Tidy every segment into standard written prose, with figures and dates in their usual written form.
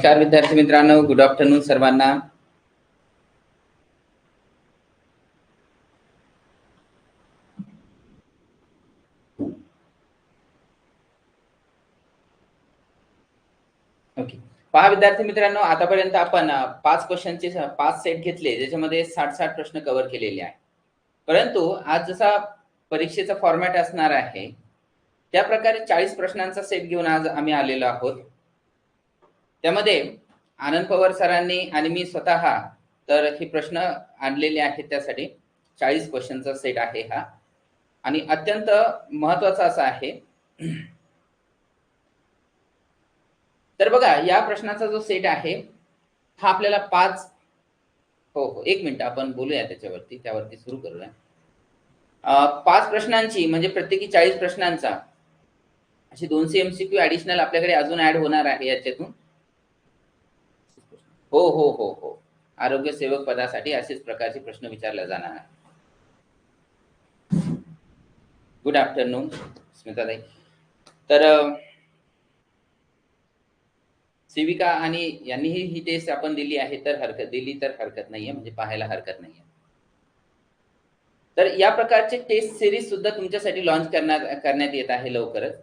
नमस्कार विद्यार्थी मित्रांनो, गुड आफ्टरनून सर्वांना. ओके, पहा विद्यार्थी मित्रांनो, आतापर्यंत आपण 5 क्वेश्चनचे 5 सेट घेतले, ज्याच्यामध्ये 60 प्रश्न कव्हर केलेले आहे. परंतु आज जसा परीक्षेचा फॉर्मॅट असणार आहे, त्या प्रकारे 40 प्रश्नांचा सेट घेऊन आज आम्ही आलेलो आहोत. त्यामध्ये आनंद पवार सरांनी आणि मी स्वतः तर हे प्रश्न आणलेले आहेत. त्यासाठी 40 क्वेश्चनचा सेट आहे हा, आणि अत्यंत महत्वाचा असा आहे. तर बघा, या प्रश्नाचा जो सेट आहे हा आपल्याला 5 एक मिनिट आपण बोलूया त्यावरती सुरू करूया. 5 प्रश्नांची म्हणजे प्रत्येकी 40 प्रश्नांचा अशी 200 MCQ ऍडिशनल आपल्याकडे अजून ऍड होणार आहे याच्यातून. हो, आरोग्य सेवक पदासाठी असेच प्रकारचे प्रश्न विचारले जाणार आहे. गुड आफ्टरनून स्मिताताई. तर सेविका आणि यांनीही ही टेस्ट आपण दिली आहे, तर हरकत नाहीये, म्हणजे पाहायला हरकत नाहीये. तर या प्रकारचे टेस्ट सिरीज सुद्धा तुमच्यासाठी लॉन्च करण्यात येत आहे लवकरच.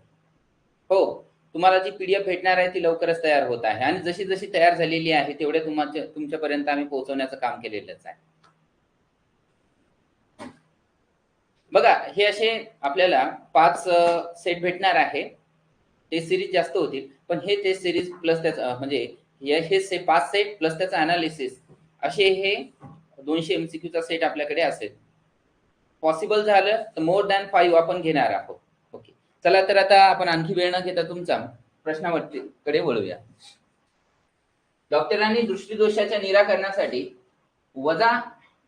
हो, तुम्हाला जी PDF भेटणार आहे ती लवकरच तयार होत आहे, आणि जशी जशी तयार झालेली आहे तेवढे तुमच्यापर्यंत आम्ही पोहोचवण्याचं काम केलेलंच आहे. बघा, हे असे आपल्याला 5 सेट भेटणार आहे. टेस्ट सिरीज जास्त होतील, पण हे टेस्ट सिरीज प्लस त्याचा म्हणजे हे 5 सेट प्लस त्याचा अनालिसिस, असे हे 200 MCQ चा सेट आपल्याकडे असेल. पॉसिबल झालं तर मोर दॅन 5 आपण घेणार आहोत. ओके, चला तर आता आपण आणखी वेळ न घेता तुमचा प्रश्नावरती कडे वळूया. डॉक्टरांनी दृष्टीदोषाच्या निराकरणासाठी वजा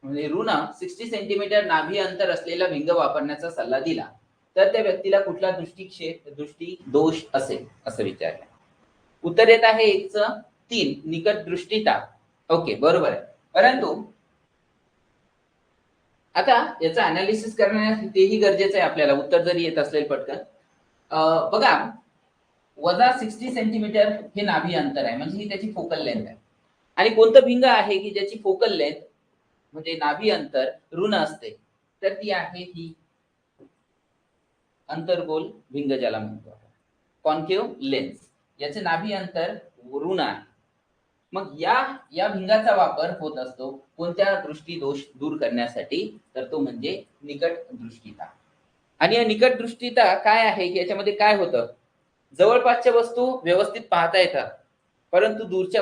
म्हणजे ऋण 60 सेंटीमीटर नाभी अंतर असलेला भिंग वापरण्याचा सल्ला दिला, तर त्या व्यक्तीला कुठला दृष्टी दोष असेल असं विचारलं. उत्तर येत आहे 1/3 निकट दृष्टिता. ओके, बरोबर आहे. परंतु आता याचं अनालिसिस करण्यास तेही गरजेचं आहे आपल्याला, उत्तर जरी येत असेल पटकन. बघा, वजा 60 सेंटीमीटर हे नाभी अंतर आहे, म्हणजे ही त्याची फोकल लेंथ आहे. आणि कोणतं भिंग आहे की ज्याची फोकल लेंथ म्हणजे नाभी अंतर ऋण असते, तर ती आहे ही अंतर्गोल भिंग, ज्याला म्हणतो कॉन्केव्ह लेन्स. याचे नाभी अंतर ऋण आहे. मग या भिंगाचा वापर होत असतो कोणत्या दृष्टी दोष दूर करण्यासाठी, तर तो म्हणजे निकट दृष्टिता. आणि या निकट दृष्टिता काय आहे की याच्यामध्ये काय होतं, जवळपासच्या वस्तू व्यवस्थित पाहता येतात, परंतु दूरच्या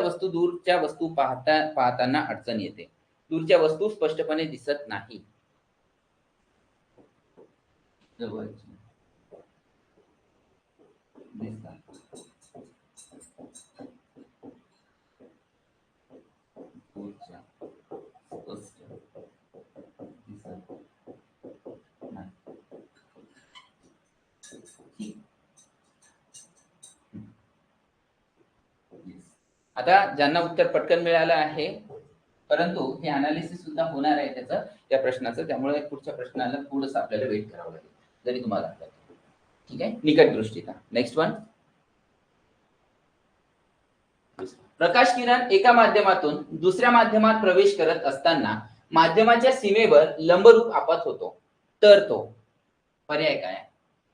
वस्तू पाहताना अडचण येते. दूरच्या वस्तू स्पष्टपणे दिसत नाही. आता ज्यांना उत्तर पटकन मिळालं आहे, परंतु हे अनालिसिस सुद्धा होणार आहे त्याचं, त्या प्रश्नाचं, त्यामुळे पुढच्या प्रश्नाला थोडंसं आपल्याला वेट करावं लागेल, जरी तुम्हाला ठीक आहे. निकट दृष्टिता. Next one. प्रकाश किरण एका माध्यमातून दुसऱ्या माध्यमात प्रवेश करत असताना माध्यमाच्या सीमेवर लंबरूप आपत होतो, तर तो पर्याय काय?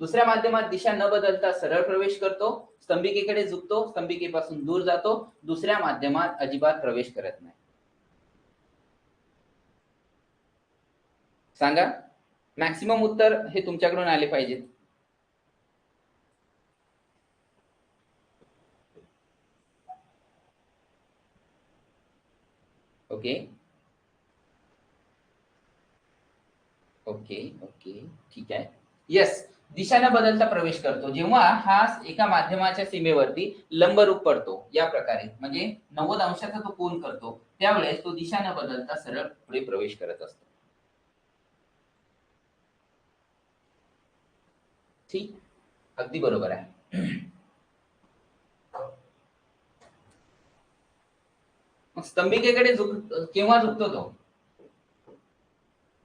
दुसऱ्या माध्यमात दिशा न बदलता सरळ प्रवेश करतो, स्तंभिकेकडे झुकतो, स्तंभिकेपासून दूर जातो, दुसऱ्या माध्यमात अजिबात प्रवेश करत नाही. सांगा, मॅक्सिमम उत्तर हे तुमच्याकडून आले पाहिजेत. ओके ओके ओके, ठीक आहे. यस, दिशा न बदलता प्रवेश करतो. जेव्हा हा एका माध्यमाच्या सीमेवरती लंबरूप पडतो, या प्रकारे म्हणजे 90 अंशाचा तो कोन करतो, त्यावेळेस तो दिशा न बदलता सरळ पुढे प्रवेश करत असतो. ठीक, अगदी बरोबर आहे. स्तंभिकेकडे केव्हा झुकतो तो?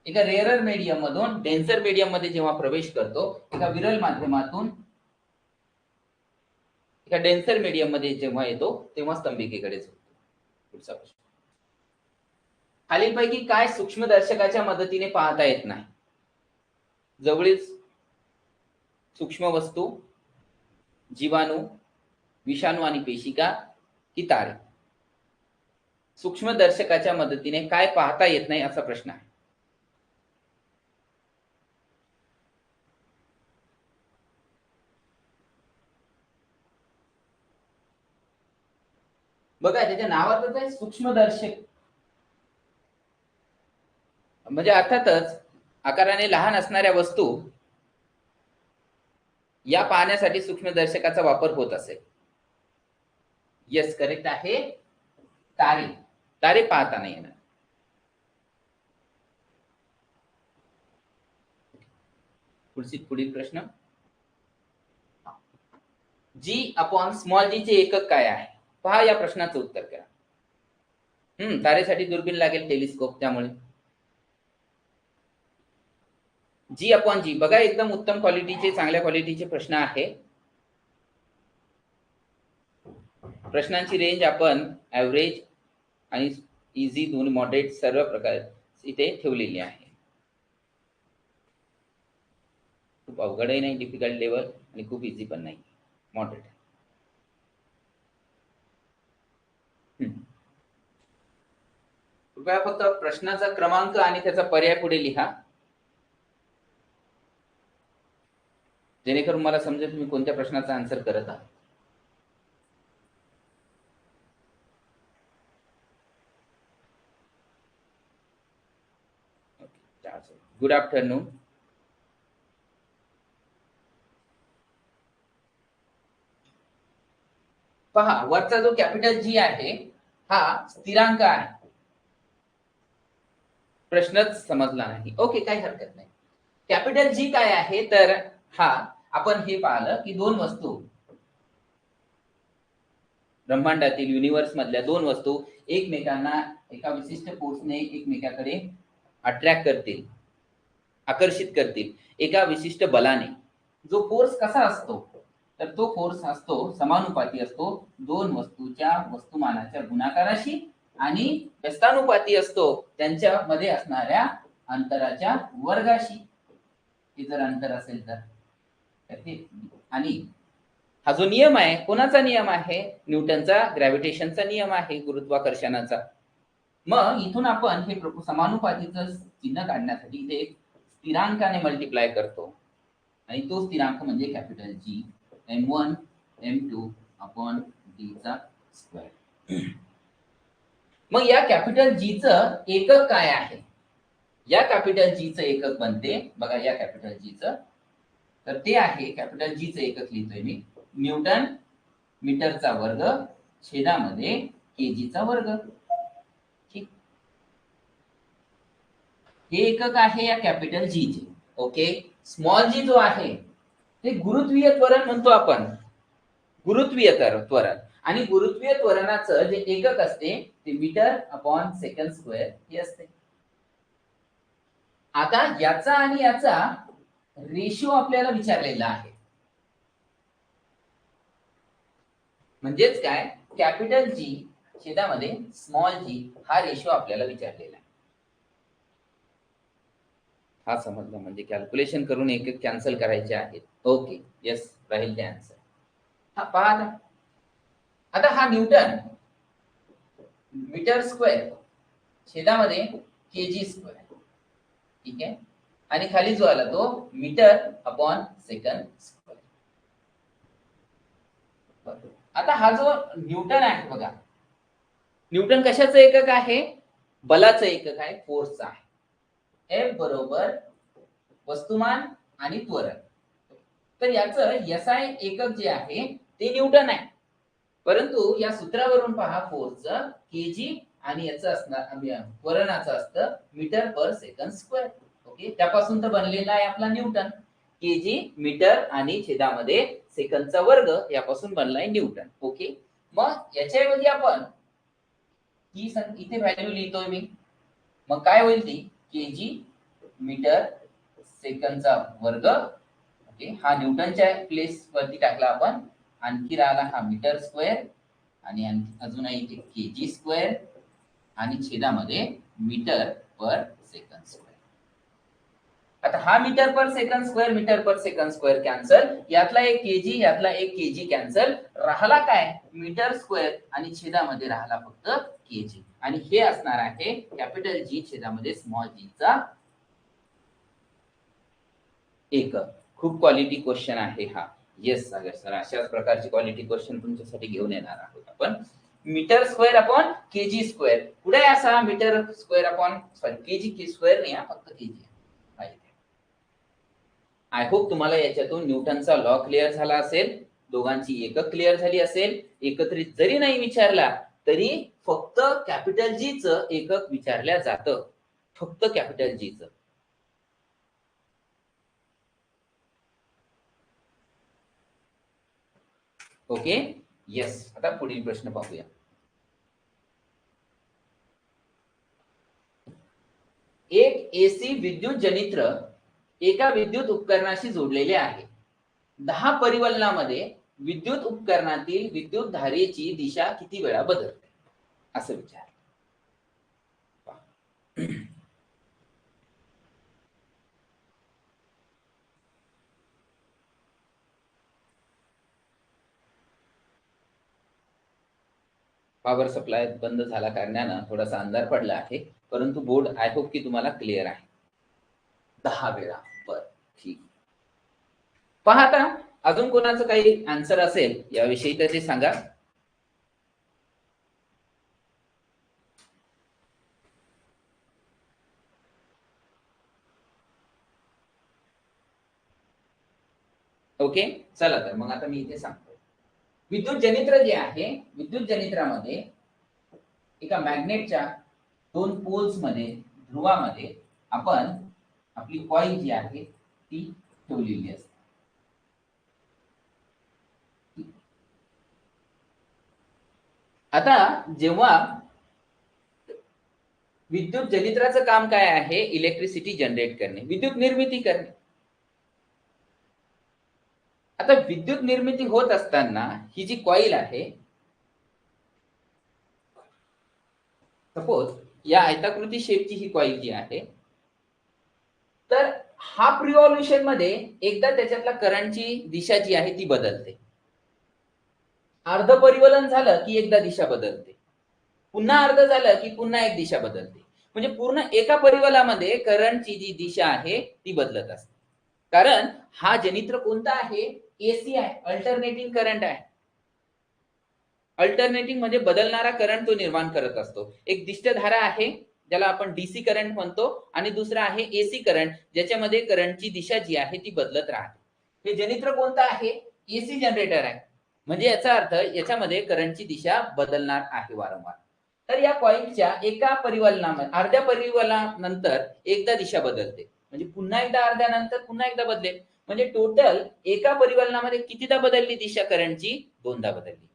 एका रेअरर मीडियम मधून डेन्सर मीडियम मध्ये जेव्हा प्रवेश करतो, एका विरल माध्यमातून ह्या डेन्सर मीडियम मध्ये जेव्हा येतो तेव्हा स्तंभिकेकडेच होतो. पुढचा प्रश्न, खालीलपैकी काय सूक्ष्मदर्शकाच्या मदतीने पाहता येत नाही? जवळील सूक्ष्म वस्तू, जीवाणू, विषाणू आणि पेशिका की तारे? सूक्ष्मदर्शकाच्या मदतीने काय पाहता येत नाही असा प्रश्न आहे. बघा त्याच्या नावातच आहे सूक्ष्मदर्शक, म्हणजे अर्थातच आकाराने लहान असणाऱ्या वस्तू या पाहण्यासाठी सूक्ष्मदर्शकाचा वापर होत असेल. येस, करेक्ट आहे. तारे, तारे पाहता नाही येणार. पुढील प्रश्न, जी अपॉन स्मॉल जी चे एकक काय आहे? पहा या प्रश्नाचं उत्तर करा. तारेसाठी दुर्बीण लागेल, टेलिस्कोप, त्यामुळे जी अपॉन जी. बघा एकदम उत्तम क्वालिटीचे, चांगल्या क्वालिटीचे प्रश्न आहे. प्रश्नांची रेंज आपण ऍव्हरेज आणि इझी, दोन्ही मॉडरेट, सर्व प्रकार इथे ठेवलेली आहे. खूप अवघडही नाही, डिफिकल्ट लेवल, आणि खूप इझी पण नाही, मॉडरेट. कृपया फक्त प्रश्नाचा क्रमांक आणि त्याचा पर्याय पुढे लिहा, जेणेकरून मला समजेल तुम्ही कोणत्या प्रश्नाचा आन्सर करत आहात. Good afternoon. पहा, वरचा जो कॅपिटल जी आहे हा स्थिरांक आहे. प्रश्नच समजला नाही, ओके, काही हरकत नाही. कॅपिटल जी काय आहे, तर हा आपण हे पाहिलं की दोन वस्तू, ब्रह्मांडातील युनिव्हर्स मधल्या दोन वस्तू एकमेकांना एका विशिष्ट फोर्सने एकमेकाकडे अट्रॅक्ट करतील, आकर्षित करतील एका विशिष्ट बलाने. जो फोर्स कसा असतो, तर तो फोर्स असतो समानुपाती असतो दोन वस्तूच्या वस्तुमानाच्या गुणाकाराशी, आणि व्यस्तानुपाती असतो त्यांच्यामध्ये असणाऱ्या अंतराच्या वर्गाशी. हे जर अंतर असेल तर आणि हा जो नियम आहे, कोणाचा नियम आहे? न्यूटनचा, ग्रॅव्हिटेशनचा नियम आहे, गुरुत्वाकर्षणाचा. मग इथून आपण हे समानुपातीचं चिन्ह काढण्यासाठी इथे एक स्थिरांकाने मल्टिप्लाय करतो, आणि तो स्थिरांक म्हणजे capital G, m1 m2 upon d चा स्क्वेअर. मग या कॅपिटल जी चं एकक काय आहे? या कॅपिटल जी चं एकक बनते, बघा या कॅपिटल जी चं, तर ते आहे, कॅपिटल जी चं एकक लिहितोय मी, न्यूटन मीटरचा वर्ग छेदामध्ये केजी चा वर्ग. ठीक, हे एकक आहे या कॅपिटल जी चे. ओके, स्मॉल जी जो आहे ते गुरुत्वीय त्वरण म्हणतो आपण, गुरुत्वीय त्वरण. आणि गुरुत्वीय त्वरणाचं जे एकक असते ते मीटर अपॉन सेकंड स्क्वेअर हे असते. आता याचा आणि याचा रेशिओ आपल्याला विचारलेला आहे, म्हणजेच काय, कॅपिटल जी छेदामध्ये स्मॉल जी हा रेशिओ आपल्याला विचारलेला आहे. हा समजला, म्हणजे कॅल्क्युलेशन करून एक एक कॅन्सल करायचे आहेत. ओके, येस, राहील ते आन्सर. हा पहा आता हा न्यूटन मीटर स्क्वेअर छेदामध्ये केजी स्क्वेअर, ठीक आहे, आणि खाली जो आला तो मीटर अपॉन सेकंड स्क्वेअर. आता हा जो न्यूटन आहे बघा, न्यूटन कशाचं एकक आहे? बलाचं एकक आहे, फोर्सचं आहे. F बरोबर वस्तुमान आणि त्वरण. तर याचं SI एकक जे आहे ते न्यूटन आहे, परंतु या सूत्रावरून पहा फोर्सचं केजी आणि याचं असणार त्वरणाचं असतं मीटर पर सेकंड स्क्वेअर. ओके, त्यापासून तर बनलेला आहे आपला न्यूटन. केजी मीटर आणि छेदामध्ये सेकंदचा वर्ग यापासून बनलाय न्यूटन. ओके, मग याच्याऐवजी आपण ही इथे व्हॅल्यू लिहितोय मी, मग काय होईल ती केजी मीटर सेकंदचा वर्ग. ओके, हा न्यूटनच्या प्लेस वरती टाकला आपण, आणखी राहिला हा मीटर स्क्वेअर आणि अजूनही इथे केजी स्क्वेअर आणि छेदामध्ये मीटर पर सेकंड स्क्वेअर. आता हा मीटर पर सेकंड स्क्वेअर कॅन्सल, यातला एक केजी कॅन्सल, राहिला काय मीटर स्क्वेअर आणि छेदामध्ये राहिला फक्त केजी आणि हे असणार आहे कॅपिटल जी छेदामध्ये स्मॉल जी चा एकक. खूप क्वालिटी क्वेश्चन आहे हा. येस सागर सर, अशाच प्रकारची क्वालिटी क्वेश्चन तुमच्यासाठी घेऊन येणार आहोत आपण. Metre square upon kg square, कुठे आहे असा metre square upon kg square नाही, फक्त केजी. आय होप तुम्हाला याच्यातून न्यूटनचा लॉ क्लिअर झाला असेल, दोघांची एकक क्लिअर झाली असेल. एकत्रित जरी नाही विचारला तरी फक्त कॅपिटल जी चं एकक विचारल्या जातं, फक्त कॅपिटल जी चं. Okay yes. आता पुढील प्रश्न पाहूया. एक एसी विद्युत जनित्र एका विद्युत उपकरणाशी जोडलेले आहे. 10 परिवलनामध्ये विद्युत उपकरणातील विद्युत धारेची दिशा किती वेळा बदलते असं विचार. पॉवर सप्लाय बंद झाला कारणानं थोडासा अंधार पडला आहे, परंतु बोर्ड आय होप की तुम्हाला क्लिअर आहे. 10 वेळा. बर ठीक. पहा आता अजून कोणाचं काही आन्सर असेल याविषयी तर ते सांगा. ओके चला तर मग आता मी इथे सांगतो. विद्युत जनित्र जे आहे, विद्युत जनित्रामध्ये एका मॅग्नेटच्या 2 पोल्स मध्ये, ध्रुवामध्ये आपण आपली कॉईल जी आहे ती ठेवलेली असते. आता जेव्हा विद्युत जनित्राचं काम काय आहे, इलेक्ट्रिसिटी जनरेट करणे, विद्युत निर्मिती करणे. आता विद्युत निर्मिती होत असताना ही जी कॉईल आहे, सपोज या आयताकृती शेपची ही कॉईल जी आहे, तर हाफ रिव्हॉल्युशन मध्ये एकदा त्याच्यातला करंटची दिशा जी आहे ती बदलते. अर्ध परिवलन झालं की एकदा दिशा बदलते, पुन्हा अर्ध झालं की पुन्हा एक दिशा बदलते. म्हणजे पूर्ण एका परिवलनामध्ये करंटची जी दिशा आहे ती बदलत असते. कारण हा जनित्र कोणता आहे, एसी आहे, अल्टरनेटिंग करंट आहे. अल्टरनेटिंग म्हणजे बदलणारा करंट तो निर्माण करत असतो. एक दिष्टधारा आहे ज्याला आपण डीसी करंट म्हणतो आणि दुसरा आहे एसी करंट, ज्याच्यामध्ये करंटची दिशा जी आहे ती बदलत राहते. हे जनित्र कोणतं आहे, एसी जनरेटर आहे. म्हणजे याचा अर्थ याच्यामध्ये करंटची दिशा बदलणार आहे वारंवार. तर या कॉइलच्या एका परिवलनामध्ये, अर्ध्या परिवलनानंतर एकदा दिशा बदलते, म्हणजे पुन्हा एकदा अर्ध्यानंतर पुन्हा एकदा बदलेल. म्हणजे टोटल एका परिवलनामध्ये कितीदा बदलली दिशा करंटची, 2दा बदलली.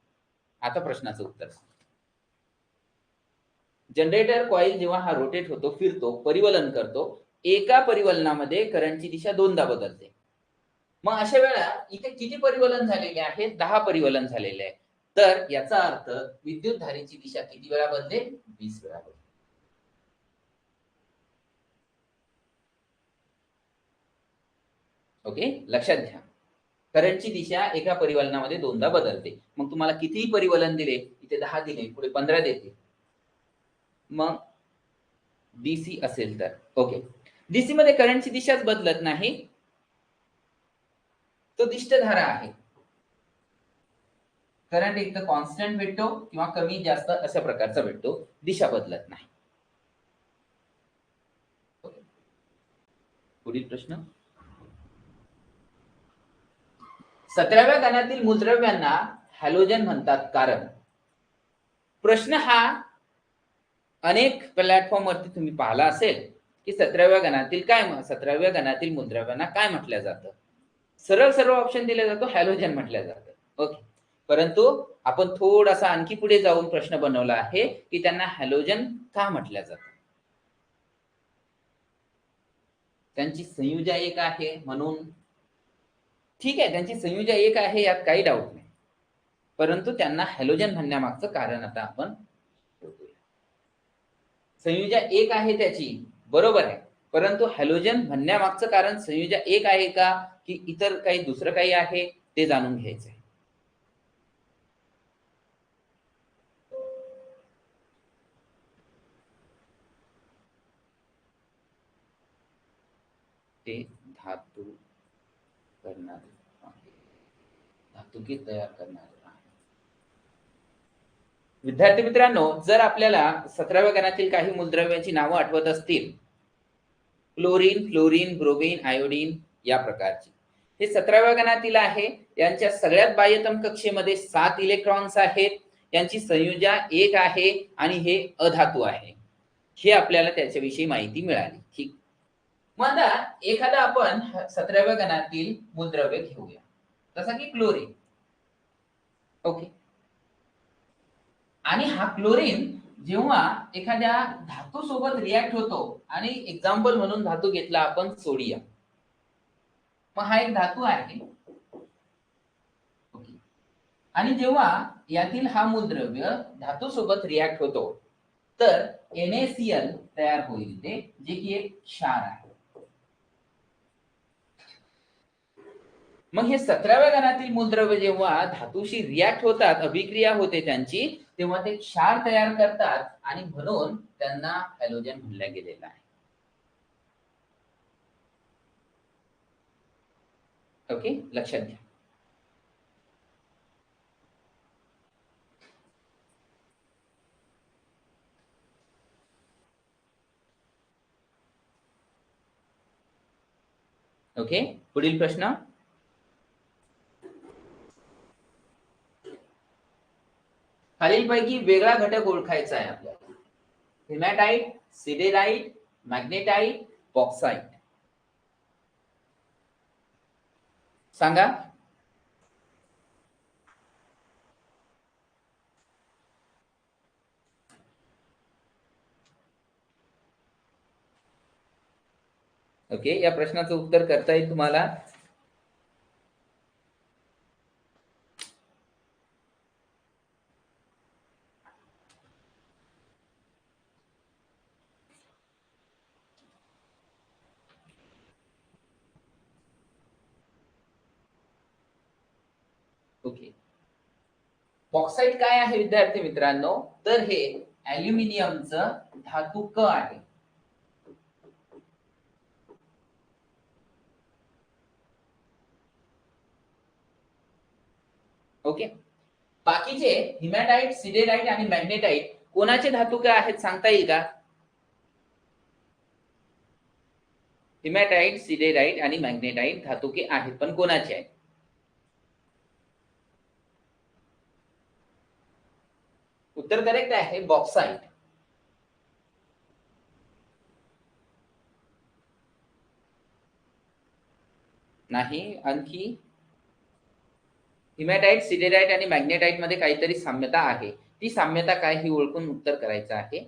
आता प्रश्नाचं उत्तर. जनरेटर कॉईल जेव्हा हा रोटेट होतो, फिरतो, परिवलन करतो, एका परिवलनामध्ये करंटची दिशा 2दा बदलते. मग अशा वेळा इथे किती परिवलन झालेले आहे, 10 परिवलन झालेले आहे. तर याचा अर्थ विद्युत धारेची दिशा किती वेळा बदलेल, 20 वेळा बदलेल. ओके लक्षात घ्या, करंटची दिशा एका परिवलनामध्ये 2दा बदलते. मग तुम्हाला किती परिवलन दिले, इथे 10 दिले, पुढे 15 देते. मग डीसी असेल तर ओके, डीसी मध्ये करंटची दिशाच बदलत नाही, तो दिष्टधारा आहे. करंट एक तर कॉन्स्टंट भेटतो किंवा कमी जास्त अशा प्रकारचा भेटतो, दिशा बदलत नाही. पुढील प्रश्न. 17व्या गणातील मूलद्रव्यांना हॅलोजन म्हणतात कारण. प्रश्न हा अनेक प्लॅटफॉर्म वरती तुम्ही पाहिला असेल की 17व्या गणातील मूलद्रव्यांना काय म्हटलं जातं. सरळ ऑप्शन दिला जातो, हॅलोजन म्हटलं जातं. ओके, परंतु आपण थोडासा आणखी पुढे जाऊन प्रश्न बनवला आहे की त्यांना हॅलोजन का म्हटलं जातं. त्यांची संयुजा एक आहे म्हणून, ठीक आहे, त्यांची संयुजा एक आहे यात काही डाऊट नाही, परंतु त्यांना हॅलोजन म्हणण्यामागचं कारण आता आपण शोधूया. संयुजा एक आहे त्याची, बरोबर आहे, परंतु हॅलोजन म्हणण्यामागचं कारण संयुजा एक आहे का की इतर काही दुसरं काही आहे ते जाणून घ्यायचं आहे. ते धातू करणारे धातुकी तयार करणारे. विद्यार्थी मित्रांनो, जर आपल्याला 17व्या गणातील काही मूलद्रव्यांची नावं आठवत असतील, क्लोरीन, फ्लोरीन, ब्रोमीन, आयोडीन या प्रकारची, हे 17व्या गणातील आहे. यांच्या सगळ्यात बाह्यतम कक्षेमध्ये 7 इलेक्ट्रॉन्स आहेत. यांची संयुजा 1 आहे आणि हे अधातू आहे. हे आपल्याला त्याच्याविषयी माहिती मिळाली. ठीक. मग आता एखादा आपण 17व्या गणातील मूलद्रव्य घेऊया, जसा की क्लोरीन. ओके. आणि हा क्लोरीन जेव्हा एखाद्या धातू सोबत रिॲक्ट होतो, आणि एक्झाम्पल म्हणून धातू घेतला आपण सोडियम, मग हा एक धातू आहे. ओके. आणि जेव्हा यातील हा मूलद्रव्य धातू सोबत रिॲक्ट होतो तर NaCl तयार होईल, ते जे की एक क्षार आहे. मग हे 17व्या गणातील मूलद्रव्य जेव्हा धातूशी रिॲक्ट होतात, अभिक्रिया होते त्यांची, तेव्हा ते क्षार तयार करतात आणि म्हणून त्यांना हॅलोजन म्हणलं गेलेलं आहे. ओके, लक्षात घ्या. ओके, पुढील प्रश्न. खालीलपैकी वेगळा घटक ओळखायचा आहे आपल्याला. Haematite, siderite, मॅग्नेटाइट, bauxite. सांगा. ओके, या प्रश्नाचं उत्तर करता येईल तुम्हाला. ओके, बॉक्साइट काय आहे विद्यार्थी मित्रांनो, तर हे ॲल्युमिनियमचं धातू क आहे. ओके. बाकीचे हिमॅटाइट, सिडेराइट आणि मॅग्नेटाइट कोणाचे धातू काय आहेत सांगता येईल का? हिमॅटाइट, सिडेराइट आणि मॅग्नेटाइट धातुके आहेत, पण कोणाचे आहेत? उत्तर करेक्ट आहे, बॉक्साइट. नाही, आणखी हिमॅटाइट, सिडेराइट आणि मॅग्नेटाइट मध्ये काहीतरी साम्यता आहे. ती साम्यता काय ही ओळखून उत्तर करायचं आहे.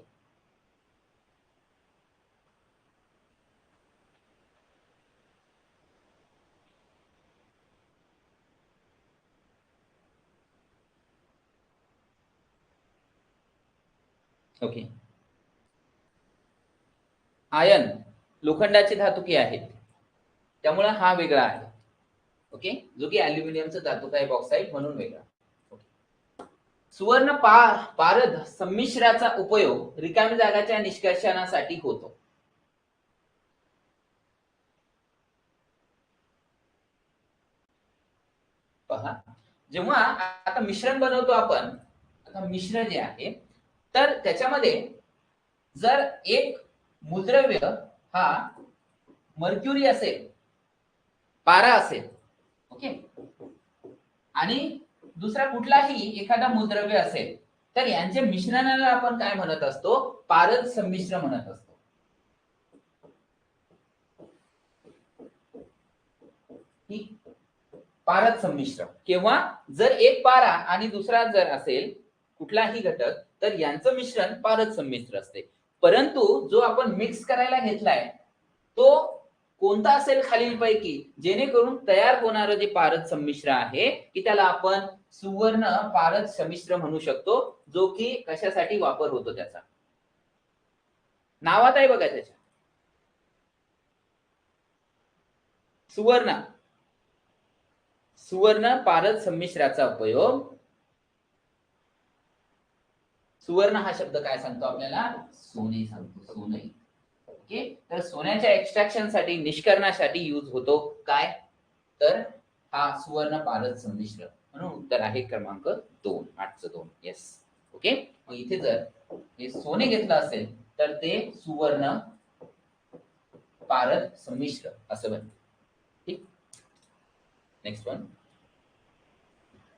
ओके. आयन लोखंडाचे धातुके आहेत, त्यामुळे हा वेगळा आहे. ओके, जो की ॲल्युमिनियमचा धातू आहे बॉक्साइट, म्हणून वेगळा. सुवर्ण पारद संमिश्राचा उपयोग रिकाम्या जागाच्या निष्कर्षणासाठी होतो. पहा, जेव्हा आता मिश्रण बनवतो आपण, आता मिश्रण जे आहे तर त्याच्यामध्ये जर एक मूलद्रव्य हा मर्क्युरी असेल, पारा असेल, ओके, आणि दुसरा कुठलाही एखादा मूलद्रव्य असेल, तर यांच्या मिश्रणाला आपण काय म्हणत असतो? पारद संमिश्र म्हणत असतो. पारद संमिश्र. किंवा जर एक पारा आणि दुसरा जर असेल कुठलाही घटक, तर यांचं मिश्रण पारद संमिश्र असते. परंतु जो आपण मिक्स करायला घेतलाय तो कोणता असेल खालीलपैकी जेणेकरून तयार होणारं जे पारद संमिश्र आहे की त्याला आपण सुवर्ण पारद संमिश्र म्हणू शकतो, जो की कशासाठी वापर होतो त्याचा? नावात आहे बघा त्याच्या, सुवर्ण. सुवर्ण पारद संमिश्राचा उपयोग, सुवर्ण हा शब्द काय सांगतो आपल्याला? सोने सांगतो, सोने. ओके, तर सोन्याच्या एक्स्ट्रॅक्शन साठी, निष्कर्णासाठी यूज होतो काय? तर हा सुवर्ण पारद संमिश्र. म्हणून उत्तर आहे क्रमांक 2, 8चं 2. येस. ओके, मग इथे जर हे सोने घेतलं असेल तर ते सुवर्ण पारद संमिश्र असं बनते. ठीक, नेक्स्ट वन.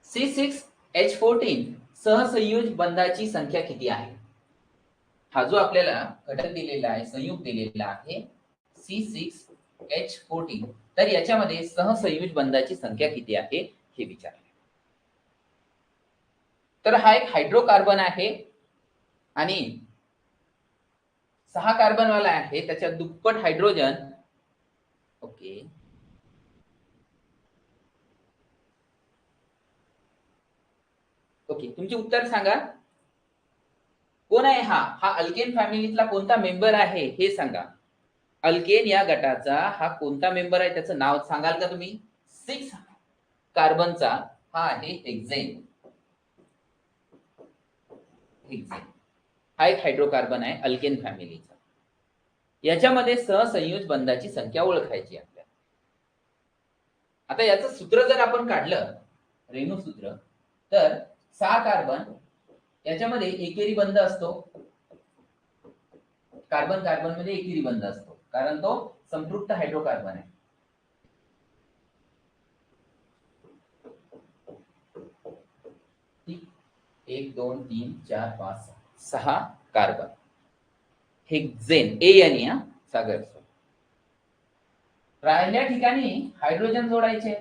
C6H14 सहसंयोज बंधाची संख्या किती आहे? हा जो आपल्याला घटक दिलेला आहे, संयुग दिलेला आहे C6H14, तर याच्यामध्ये सहसंयोज बंधाची संख्या किती आहे हे विचारले. तर हा एक हायड्रोकार्बन आहे आणि 6 कार्बन वाला आहे, त्याच्यात दुप्पट हायड्रोजन. ओके, ओके, तुमचे उत्तर सांगा. कोण आहे हा? हा अल्केन फॅमिलीतला कोणता मेंबर आहे हे सांगा. अल्केन या गटाचा हा कोणता मेंबर आहे, त्याचं नाव सांगाल का तुम्ही? 6 कार्बनचा हा आहे हेक्झेन. हेक्झेन हा एक हायड्रोकार्बन आहे अल्केन फॅमिलीचा. याच्यामध्ये सहसंयोज बंधाची संख्या ओळखायची आपल्याला. आता याचं सूत्र जर आपण काढलं, रेणू सूत्र, तर 6 कार्बन याच्यामध्ये एकेरी बंध असतो. कार्बन कार्बन मध्ये एकेरी बंध असतो, कारण तो संपृक्त हायड्रोकार्बन आहे. ठीक, 1 2 3 4 5 6 कार्बन. हेक्झेन, AN, हा सागर. राहिल्या ठिकाणी हायड्रोजन जोडायचे.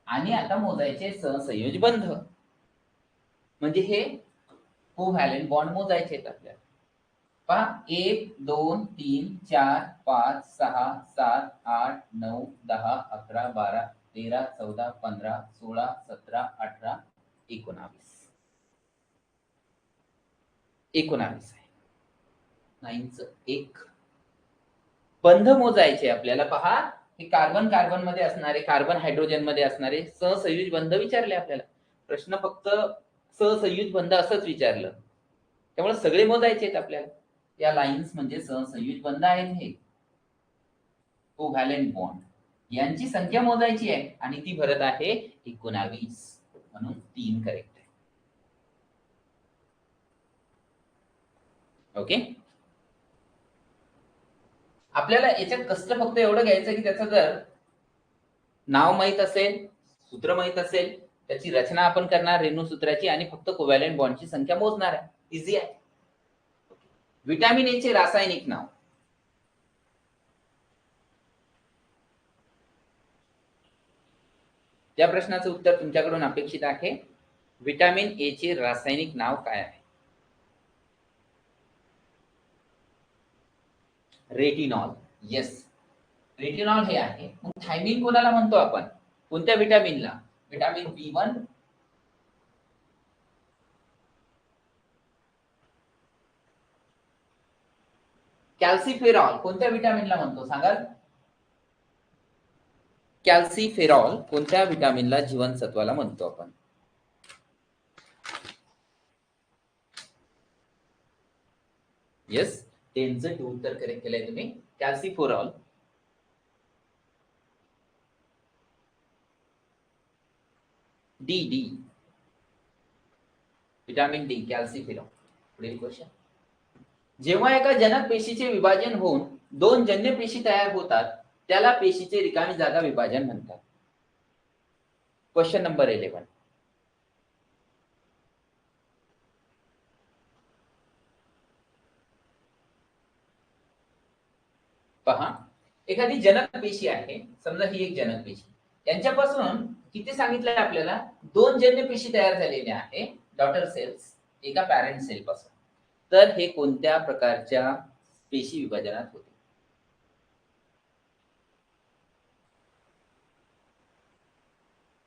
आणि आता मोजायचे सहसंयोज बंध, म्हणजे हे कोव्हॅलेंट बॉन्ड मोजायचे आहेत आपल्याला. पहा, 1 2 3 4 5 6 7 8 9 10 11 12 13 14 15 16 17 18 19. 19 आहे. 9च 1. बंध मोजायचे आपल्याला. पहा, हे कार्बन कार्बन मध्ये असणारे, कार्बन हायड्रोजन मध्ये असणारे सहसंयोज बंध विचारले आपल्याला. प्रश्न फक्त सहसंयोज बंध असंच विचारलं, त्यामुळे सगळे मोजायचे आहेत आपल्याला. या लाईन्स म्हणजे सहसंयोज बंध आहेत हे, कोव्हॅलेंट बॉन्ड. यांची संख्या मोजायची आहे आणि ती भरत आहे 19, म्हणून 3 करेक्ट आहे. ओके, आपल्याला याच्यात कष्ट फक्त एवढं घ्यायचं की त्याचं जर नाव माहित असेल, सूत्र माहित असेल, त्याची रचना आपण करणार रेणू सूत्राची आणि फक्त कोव्हॅलेंट बॉन्डची संख्या मोजणार आहे. इझी आहे. विटॅमिन ए चे रासायनिक नाव. या प्रश्नाचं उत्तर तुमच्याकडून अपेक्षित आहे. विटॅमिन ए चे रासायनिक नाव काय आहे? रेटिनॉल. येस, रेटिनॉल हे आहे. मग थायमिन कोणाला म्हणतो आपण? कोणत्या विटॅमिनला? विटॅमिन B1, कॅल्सिफेरॉल कोणत्या विटॅमिनला म्हणतो सांगाल? कॅल्सिफेरॉल कोणत्या विटॅमिनला, जीवनसत्वाला म्हणतो आपण? येस, 10चं उत्तर करेक्ट केलंय तुम्ही. Calciferol. D, D, vitamin D, calciferol. पुढील क्वेश्चन. जेव्हा एका जनक पेशीचे विभाजन होऊन 2 जन्य पेशी तयार होतात, त्याला पेशीचे रिकामी जागा विभाजन म्हणतात. Question number 11. पहा, एखादी जनक पेशी आहे, समजा ही एक जनक पेशी. यांच्यापासून किती सांगितलंय आपल्याला, 2 जन्य पेशी तयार झालेल्या आहे, डॉटर सेल्स, एका पॅरेंट सेल पासून. तर हे कोणत्या प्रकारच्या पेशी विभाजनात होते?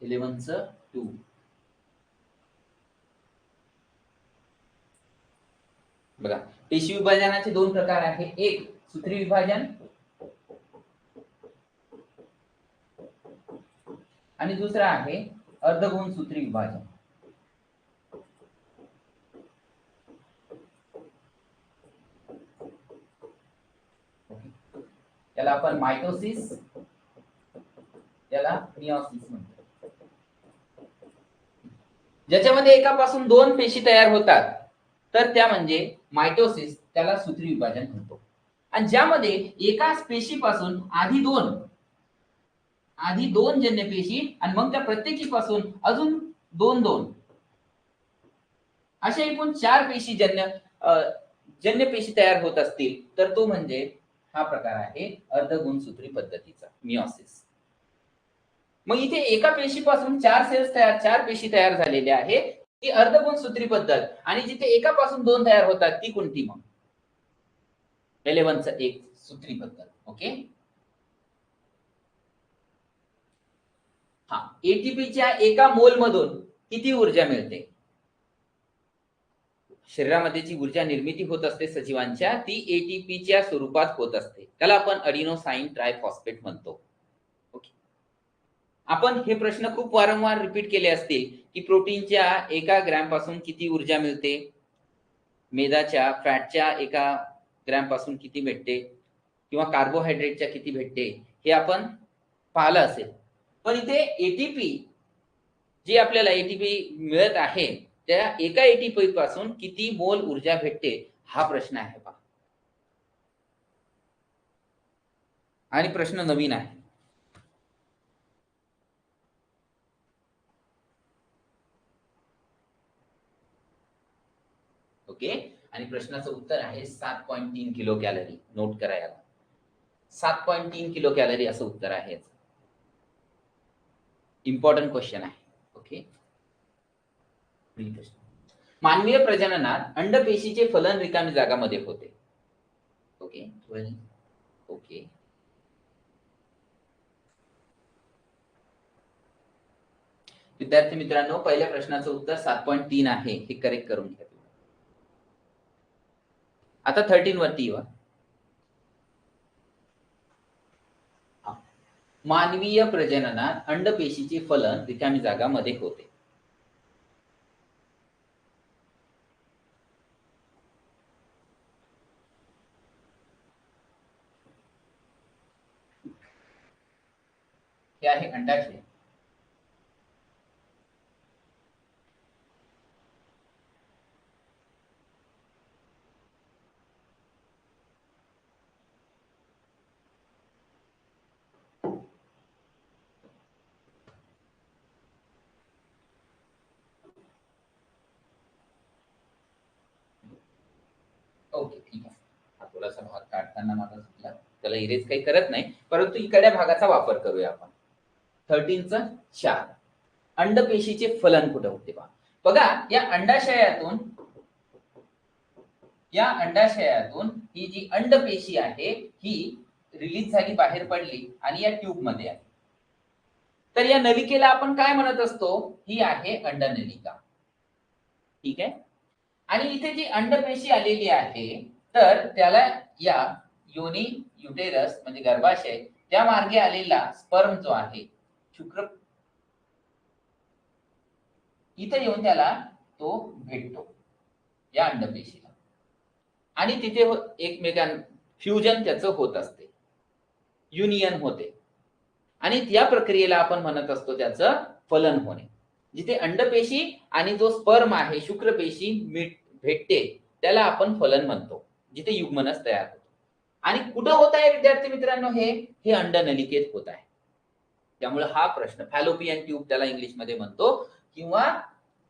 11चं 2. बघा, पेशी विभाजनाचे 2 प्रकार आहे. एक सूत्री विभाजन आणि दुसरा आहे अर्धगोणसूत्री विभाजन. त्याला आपण मायटोसिस, त्याला मियोसिस म्हणतो. ज्याच्यामध्ये एकापासून 2 पेशी तयार होतात तर त्या म्हणजे मायटोसिस, त्याला सूत्री विभाजन म्हणतो. आणि ज्यामध्ये एका पेशीपासून आधी दोन जन्य पेशी आणि मग त्या प्रत्येकीपासून अजून 2 अशा एकूण 4 पेशी जन्य पेशी तयार होत असतील तर तो म्हणजे हा प्रकार आहे अर्धगुणसूत्री पद्धतीचा, मियोसिस. मग इथे एका पेशीपासून 4 पेशी तयार झालेल्या आहे, ती अर्धगुणसूत्री पद्धत. आणि जिथे एकापासून 2 तयार होतात ती कोणती मग? 11चं 1 सूत्री पद्धत. ओके. हा, एटीपीच्या एका मोल मधून किती ऊर्जा मिळते? शरीरामध्ये जी ऊर्जा निर्मिती होत असते सजीवांच्या, ती एटीपीच्या स्वरूपात होत असते. त्याला आपण अडिनोसाइन ट्रायफॉस्फेट म्हणतो. ओके. आपण हे प्रश्न खूप वारंवार रिपीट केले असतील की प्रोटीनच्या 1 ग्रॅम पासून किती ऊर्जा मिळते, मेदाच्या फॅटच्या 1 ग्रॅम पासून किती भेटते, किंवा कार्बोहायड्रेटच्या किती भेटते, हे आपण पाहिलं असेल. पण इथे एटीपी, जी आपल्याला एटीपी मिळत आहे, त्या एका एटीपी पासून किती मोल ऊर्जा भेटते, हा प्रश्न आहे पहा. आणि प्रश्न नवीन आहे. ओके. आणि प्रश्नाचं उत्तर आहे 7.3 किलो कॅलरी. नोट करा याला, 7.3 किलो कॅलरी असं उत्तर आहे. इम्पॉर्टंट क्वेश्चन आहे. ओके. मानवीय प्रजननात अंडपेशीचे फलन रिकामी जागामध्ये होते. ओके. ओके. विद्यार्थी मित्रांनो, पहिल्या प्रश्नाचं उत्तर 7.3 आहे, हे करेक्ट करून घ्या. आता 13 वरती येऊ. मानवीय प्रजननात अंडपेशीचे फलन रिकामी जागामध्ये होते. हे आहे अंडाशय. ओके, ठीक आहे. हा थोडासा भाग काढताना माझा चुकला, त्याला इरेज काही करत नाही, परंतु इकडच्या भागाचा वापर करूया आपण. 13चं 4 अंडपेशीचे फलन कुठे होते पहा. बघा, या अंडाशयातून ही जी अंडपेशी आहे ही रिलीज झाली, बाहेर पडली आणि या ट्यूब मध्ये आहे. तर या नलिकेला आपण काय म्हणत असतो? ही आहे अंडनलिका. ठीक आहे. आणि इथे जी अंडपेशी आलेली आहे तर त्याला या योनी युटेरस म्हणजे गर्भाशय, त्या मार्गे आलेला स्पर्म जो आहे, शुक्र, इथे येऊन त्याला तो भेटतो या अंडपेशीला, आणि तिथे एकमेकां फ्युजन त्याचं होत असते, युनियन होते, आणि त्या प्रक्रियेला आपण म्हणत असतो त्याचं फलन होणे. जिथे अंडपेशी आणि जो स्पर्म आहे, शुक्रपेशी भेटते, त्याला आपण फलन म्हणतो, जिथे युग्मनस तयार होतो. आणि कुठं होत आहे विद्यार्थी मित्रांनो? हे अंडनलिकेत होत आहे. त्यामुळे हा प्रश्न फॅलोपियन ट्यूब त्याला इंग्लिश मध्ये म्हणतो, किंवा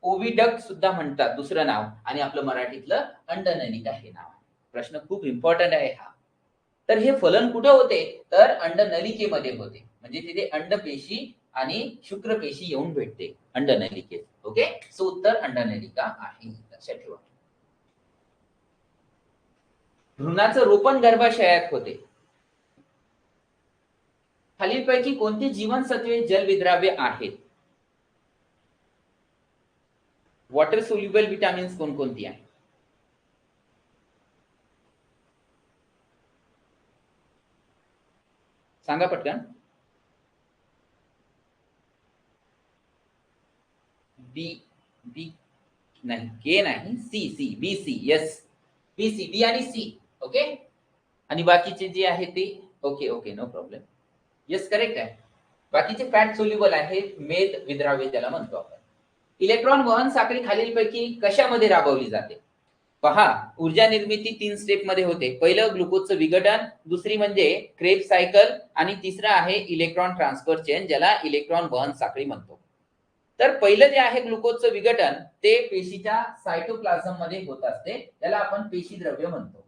ओव्हिडक्ट सुद्धा म्हणतात, दुसरं नाव, आणि आपलं मराठीतलं अंडनलिका हे नाव आहे. प्रश्न खूप इम्पॉर्टंट आहे हा. तर हे फलन कुठं होते? तर अंडनलिकेमध्ये होते, म्हणजे तिथे अंडपेशी आणि शुक्रपेशी येऊन भेटते अंडनलिकेत. ओके, सो उत्तर अंडनलिका आहे, लक्षात ठेवा. भ्रूणाचं रोपण गर्भाशयात होते. खालीलपैकी कोणती जीवनसत्वे जलविद्राव्य आहेत? वॉटर सोल्युबल विटामिन्स कोणकोणती आहेत? सांगा पटकन. बी बी नाही, के नाही, C C B C. Yes, B C, B आणि सी. ओके, आणि बाकीचे जे आहे ते okay okay, no problem. Yes, correct आहे. बाकीचे फॅट सोल्युबल आहे, मेद विद्राव्य त्याला म्हणतो आपण. इलेक्ट्रॉन वहन साखळी खालीलपैकी कशामध्ये राबवली जाते? पहा, ऊर्जा निर्मिती 3 स्टेप मध्ये होते. पहिलं ग्लुकोजचं विघटन, दुसरी म्हणजे क्रेब्स सायकल, आणि तिसरं आहे इलेक्ट्रॉन ट्रान्सफर चेन, ज्याला इलेक्ट्रॉन वहन साखळी म्हणतो. तर पहिलं जे आहे ग्लुकोजचं विघटन, ते पेशीच्या सायटोप्लाझम मध्ये होत असते, त्याला आपण पेशी द्रव्य म्हणतो.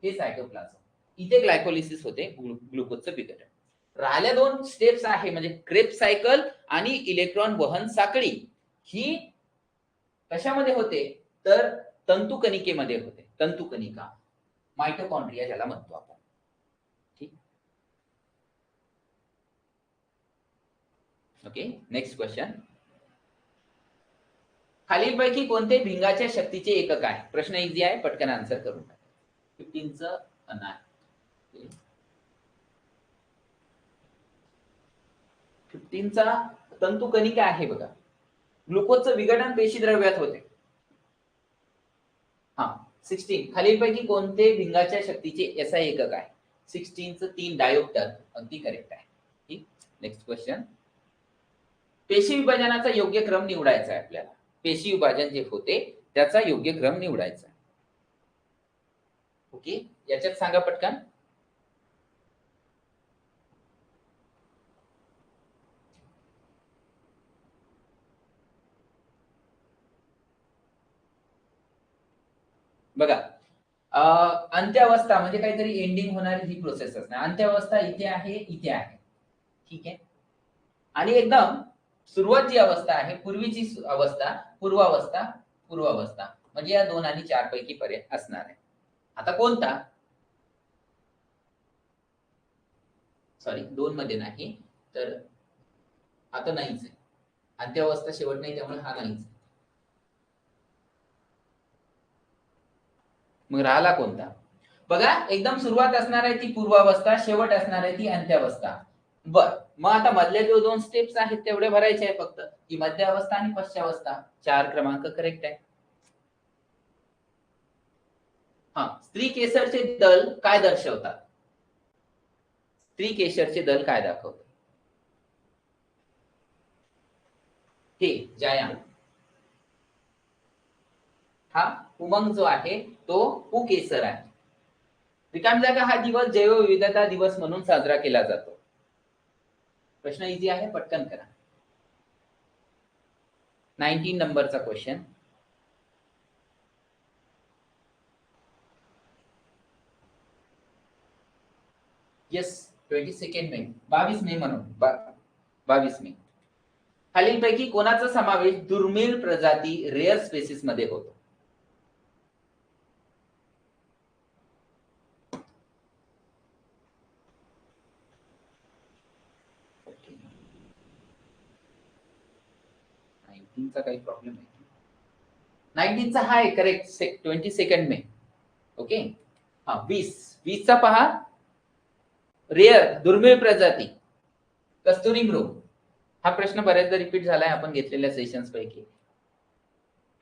हे सायटोप्लाझम, इथे ग्लायकोलिसिस होते, ग्लुकोजचं विघटन. राहिल्या 2 स्टेप्स आहे, म्हणजे क्रेब्स सायकल आणि इलेक्ट्रॉन वहन साखळी, ही कशामध्ये होते? तर तंतुकणिकेमध्ये होते. तंतुकणिका, मायटोकॉन्ड्रिया ज्याला म्हणतो आपण. ठीक, ओके. Next question. खालीलपैकी कोणते भिंगाच्या शक्तीचे एकक आहे? प्रश्न इझी आहे, पटकन आन्सर करून टाका. 15चं नाही, 15चा तंतुकणिका आहे बघा. ग्लुकोजचं विघटन पेशी द्रव्यात होते. हा, 16. खालीलपैकी कोणते भिंगाच्या शक्तीचे एसआय एकक आहे? 16चं 3 डायोप्टर, अगदी करेक्ट आहे. ठीक, नेक्स्ट क्वेश्चन. पेशी विभाजनाचा योग्य क्रम निवडायचा आहे आपल्याला. पेशी विभाजन जे होते त्याचा योग्य क्रम निवडायचा. ओके, याच्यात सांगा पटकन. बघा, अंत्यावस्था म्हणजे काहीतरी एंडिंग होणारी ही प्रोसेस असणार. अंत्यावस्था इथे आहे, इथे आहे. ठीक आहे, आणि एकदम सुरुवात जी अवस्था आहे, पूर्वीची अवस्था, पूर्वावस्था, पूर्वावस्था, म्हणजे या 2 आणि 4 पैकी पर्याय असणार आहे. आता कोणता? सॉरी, 2 मध्ये नाही, तर आता नाहीच आहे. अंत्यावस्था शेवट नाही, त्यामुळे हा नाहीच. मग राहिला कोणता? बघा, एकदम सुरुवात असणार आहे ती पूर्वावस्था, शेवट असणार आहे ती अंत्यावस्था. बर, मग आता मधल्या जो 2 स्टेप्स आहेत तेवढे भरायचे आहे फक्त, की मध्यावस्था आणि पश्चावस्था. 4 क्रमांक करेक्ट आहे. हा, स्त्री केसरचे दल काय दर्शवतात? स्त्री केशरचे दल काय दाखवतात? हे व्यायाम. हा उमंग जो आहे तो कुकेसर आहे. रिकाम जागा हा दिवस जैवविविधता दिवस म्हणून साजरा केला जातो. प्रश्न इझी आहे, पटकन करा. 19 नंबरचा क्वेश्चन. यस, 22 मे, 22 मे म्हणून 22 मे. खालीलपैकी कोणाचा समावेश दुर्मिळ प्रजाती रेअर स्पेसिस मध्ये होतो? चा काही प्रॉब्लेम आहे? 19चा हा आहे करेक्ट, 22 मे. ओके, हा 20चा पहा, रेअर दुर्मिळ प्रजाती कस्तुरी मृग. हा प्रश्न बऱ्याचदा रिपीट झालाय आपण घेतलेल्या सेशन्स पैकी.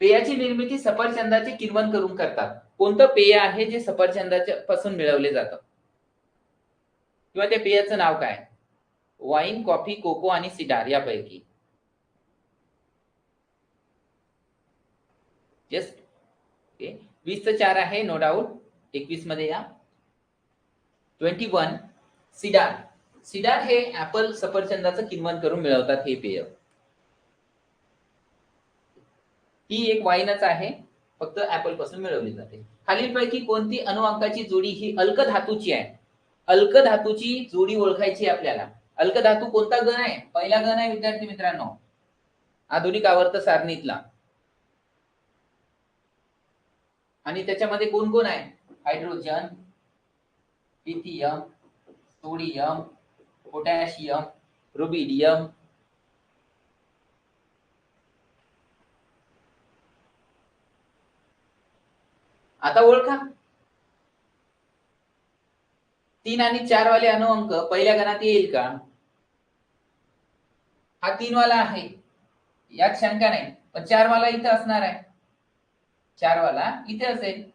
पेयाची निर्मिती सफरचंदाचे किण्वन करून करतात. कोणतं पेय आहे जे सफरचंदाच्या पासून मिळवले जातं? किंवा त्या पेयाचं नाव काय? वाईन, कॉफी, कोको आणि सिडार यापैकी. जस्ट ओके, 20चं 4 आहे, नो डाऊट. 21 मध्ये या. 21 सिडार. सिडार हे ऍपल सफरचंदाचं किण्वन करून मिळवतात हे पेय. ही एक वाईनच आहे, फक्त ऍपल पासून मिळवली जाते. खालीलपैकी कोणती अणुअंकाची जोडी ही अल्क धातूची आहे? अल्क धातूची जोडी ओळखायची आपल्याला. अल्कधातू कोणता गण आहे? पहिला गण आहे विद्यार्थी मित्रांनो आधुनिक आवर्त सारणीतला. आणि त्याच्यामध्ये कोण कोण आहे? Hydrogen, lithium, sodium, potassium, rubidium. आता ओळखा 3 आणि 4 वाले अणुअंक पहिल्या गणात येईल का? हा 3 वाला आहे यात शंका नाही, पण 4 वाला इथे असणार आहे. 4 वाला इथे असेल,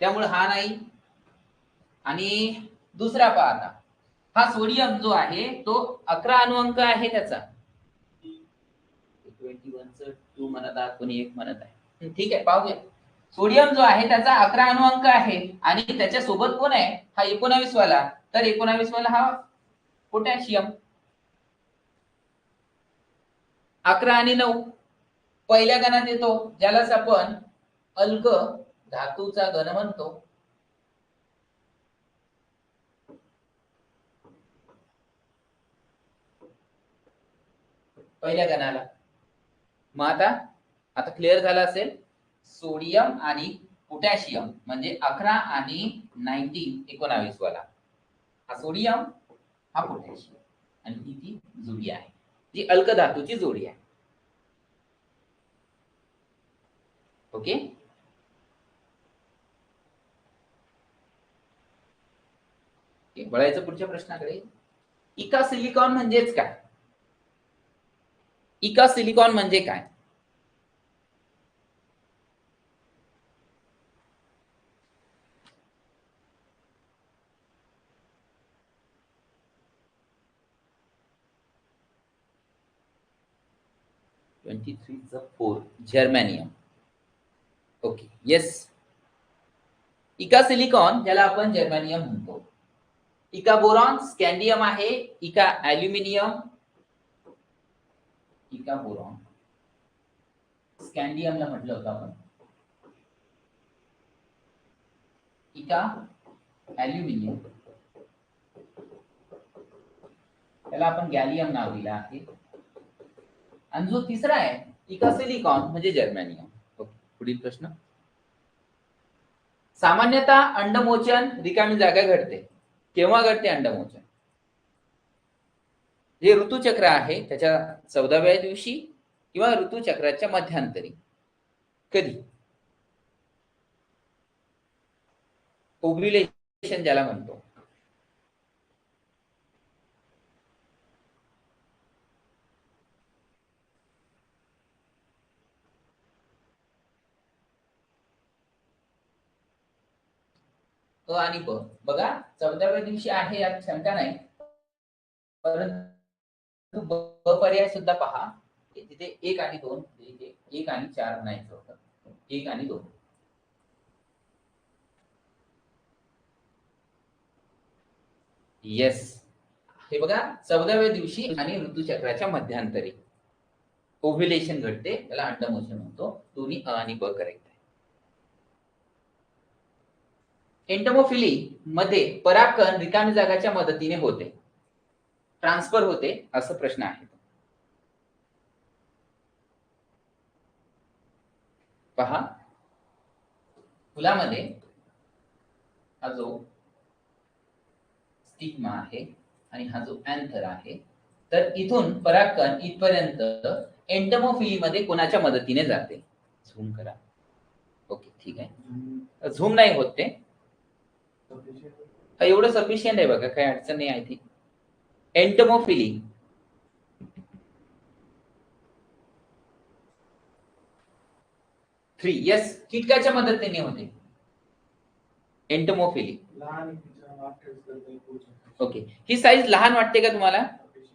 त्यामुळे हा नाही. आणि दुसरा पहा आता, हा सोडियम जो आहे तो 11 अणुअंक आहे त्याचा. 21 2 म्हणत आहात, कोणी 1 म्हणत आहे. ठीक आहे, पाहूया. सोडियम जो आहे त्याचा 11 अणुअंक आहे आणि त्याच्या सोबत कोण आहे? हा 19 वाला. तर 19 वाला हा पोटॅशियम. 11 आणि 9 पहिल्या गणात येतो, ज्यालाच आपण अल्क धातूचा गण म्हणतो. पहिल्या गणाला. मग आता क्लिअर झालं असेल. सोडियम आणि पोटॅशियम म्हणजे 11 आणि 19 वाला. हा सोडियम, हा पोटॅशियम आणि ही ती जोडी आहे जी अल्क धातूची जोडी आहे. ओके. वळायचं पुढच्या प्रश्नाकडे. इका सिलिकॉन म्हणजेच काय? इका सिलिकॉन म्हणजे काय? जर्मेनियम. Okay, yes. इका सिलिकॉन ज्याला आपण जर्मेनियम म्हणतो. इका बोरॉन स्कॅन्डियम आहे. इका ॲल्युमिनियम, इका बोरॉन स्कॅन्डियमला म्हटलं होतं आपण. इका ॲल्युमिनियम त्याला आपण गॅलियम नाव दिलं आहे. आणि जो तिसरा आहे इका सिलिकॉन म्हणजे जर्मेनियम. ओके, पुढील प्रश्न. सामान्यतः अंडमोचन रिकामी जागा घडते. केव्हा घडते अंडमोचन? जे ऋतुचक्र आहे त्याच्या 14व्या दिवशी किंवा ऋतुचक्राच्या मध्यांतरी. कधी? ओव्ह्युलेशन ज्याला म्हणतो. अ आणि ब बघा 14व्या दिवशी आहे यात शंका नाही, परंतु ब पर्याय सुद्धा पहा. तिथे 1 आणि 2, 1 आणि 4 म्हणायचं होतं. 1 आणि 2. येस, हे बघा 14व्या दिवशी आणि ऋतुचक्राच्या मध्यांतरी ओव्ह्युलेशन घडते, त्याला अंडमोचन म्हणतो. दोन्ही अ आणि ब करेक्ट आहे. एंटमोफिली मध्ये परागकण रिकामी जागाच्या मदतीने होते, ट्रान्सफर होते, असं प्रश्न आहे. पहा, फुलामध्ये हा जो स्टिग्मा आहे आणि हा जो अँथर आहे, तर इथून परागकण इथपर्यंत एंटमोफिली मध्ये कोणाच्या मदतीने जाते? झूम करा. ओके, ठीक आहे. झूम नाही होत ते. एवढं सफिशियंट आहे बघा, काही अडचण नाही आहे ती. एंटमोफिली थ्री. येस, कीटकाच्या मदतीने होते एंटमोफिली. ओके, ही साईज लहान वाटते का तुम्हाला?